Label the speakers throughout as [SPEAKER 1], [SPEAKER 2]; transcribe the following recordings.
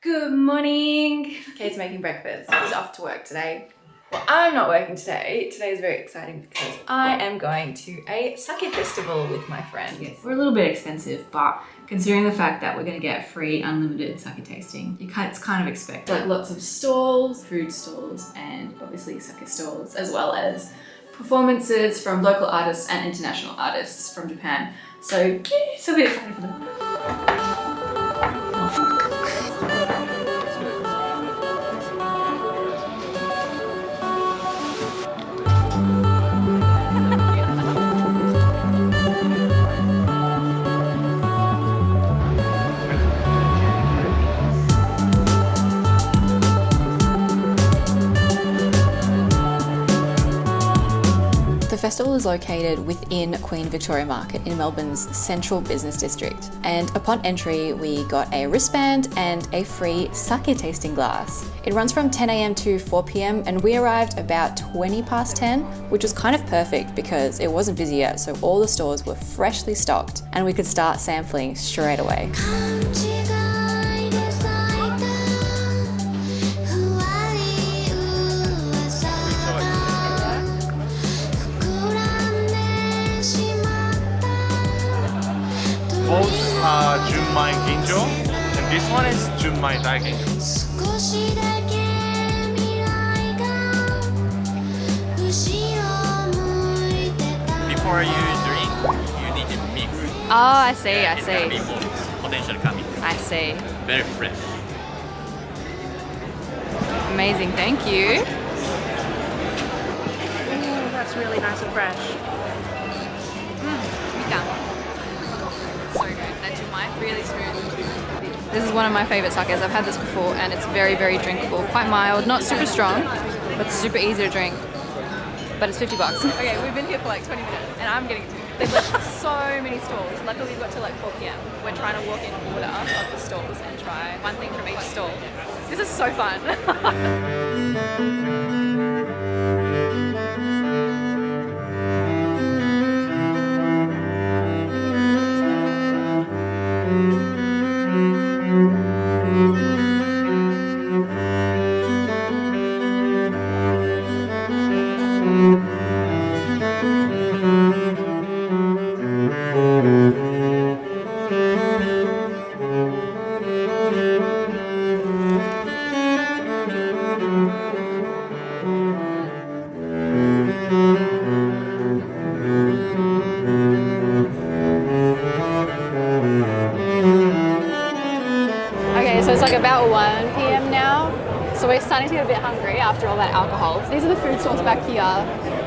[SPEAKER 1] Good morning! Kate's making breakfast. She's off to work today. Well, I'm not working today. Today is very exciting because I am going to a sake festival with my friend.
[SPEAKER 2] Yes, we're a little bit expensive, but considering the fact that we're going to get free unlimited sake tasting, it's kind of expected.
[SPEAKER 1] Like lots of stalls, food stalls, and obviously sake stalls, as well as performances from local artists and international artists from Japan. So, so we're excited for them. The festival is located within Queen Victoria Market in Melbourne's central business district. And upon entry, we got a wristband and a free sake tasting glass. It runs from 10 a.m. to 4 p.m. and we arrived about 20 past 10, which was kind of perfect because it wasn't busy yet, so all the stores were freshly stocked and we could start sampling straight away.
[SPEAKER 3] Both are Junmai Ginjo, and this one is Junmai Dai Ginjo. Before you drink, you need to mix.
[SPEAKER 1] Oh, I see, I see.
[SPEAKER 3] Potential coming.
[SPEAKER 1] I see.
[SPEAKER 3] Very fresh.
[SPEAKER 1] Amazing, thank you.
[SPEAKER 4] Ooh, that's really nice and fresh.
[SPEAKER 1] So good. That Junmai, really smooth. This is one of my favourite sakes. I've had this before and it's very, very drinkable. Quite mild, not super strong, but super easy to drink. But it's $50. Okay, we've been here for like 20 minutes and I'm getting too. There's like so many stalls. Luckily we've got to like 4 p.m. We're trying to walk in order of the stalls and try one thing from each stall. This is so fun. Okay, so it's like about 1 p.m. now. So we're starting to get a bit hungry after all that alcohol. So these are the food stalls back here.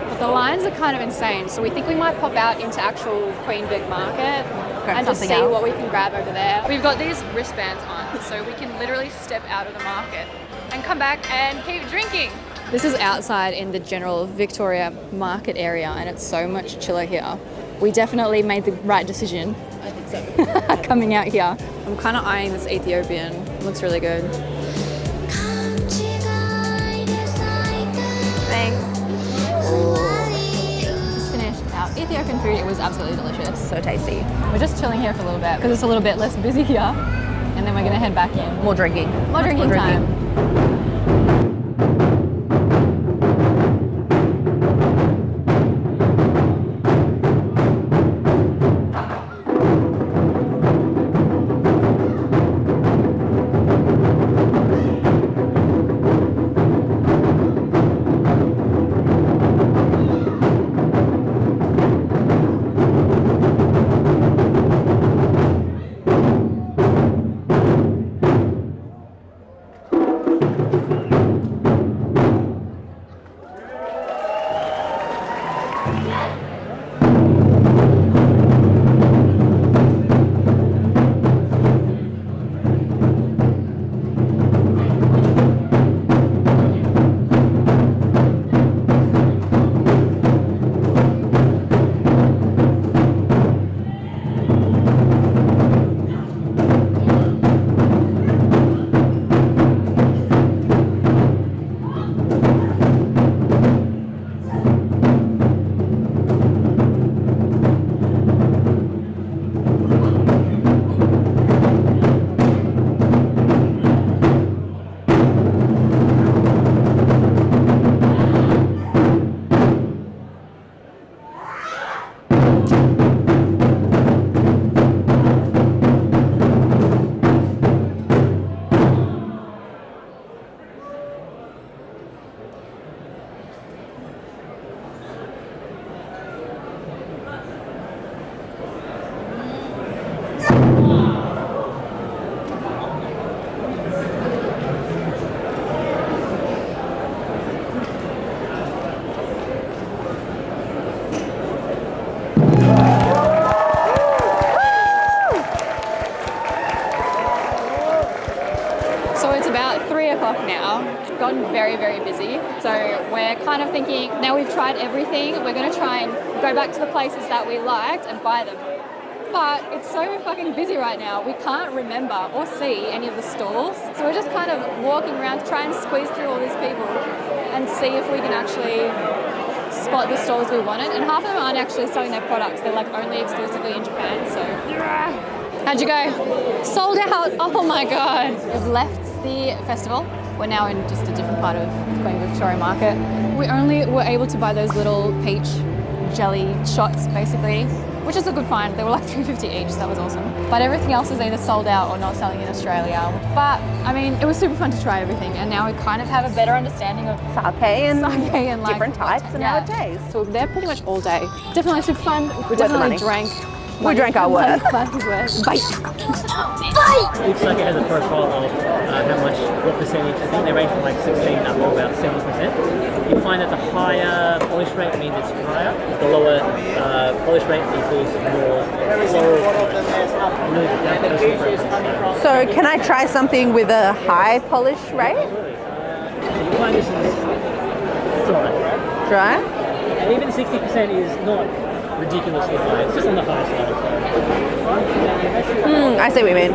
[SPEAKER 1] But the lines are kind of insane. So we think we might pop out into actual Queen Vic Market and just see what we can grab over there. We've got these wristbands on, so we can literally step out of the market and come back and keep drinking. This is outside in the general Victoria Market area and it's so much chiller here. We definitely made the right decision. I think so. Coming out here. I'm kind of eyeing this Ethiopian. It looks really good. Thanks. Just finished our Ethiopian food. It was absolutely delicious. So tasty. We're just chilling here for a little bit because it's a little bit less busy here. And then we're going to head back in.
[SPEAKER 4] More drinking.
[SPEAKER 1] More drinking time. o'clock now. It's gotten very, very busy. So we're kind of thinking, now we've tried everything, we're going to try and go back to the places that we liked and buy them. But it's so fucking busy right now, we can't remember or see any of the stalls. So we're just kind of walking around to try and squeeze through all these people and see if we can actually spot the stalls we wanted. And half of them aren't actually selling their products, they're like only exclusively in Japan. So how'd you go? Sold out, oh my god. We've left the festival. We're now in just a different part of Queen Victoria Market. We only were able to buy those little peach jelly shots basically, which is a good find. They were like $3.50 each, so that was awesome. But everything else is either sold out or not selling in Australia. But I mean, it was super fun to try everything, and now we kind of have a better understanding of
[SPEAKER 5] Sake and
[SPEAKER 1] like
[SPEAKER 5] different types and how it tastes.
[SPEAKER 1] So we're there pretty much all day. Definitely super fun. We definitely drank.
[SPEAKER 5] We drank our worth.
[SPEAKER 1] Bye.
[SPEAKER 6] Each sake has a profile of how much, what percentage. I think they range from like 16 up to about 70%. You find that the higher polish rate means it's drier. The lower polish rate equals more floral.
[SPEAKER 5] So can I try something with a high polish rate?
[SPEAKER 6] You find this is dry.
[SPEAKER 5] Dry?
[SPEAKER 6] And even 60% is not ridiculously high. It's just on the high side.
[SPEAKER 5] I see what you mean.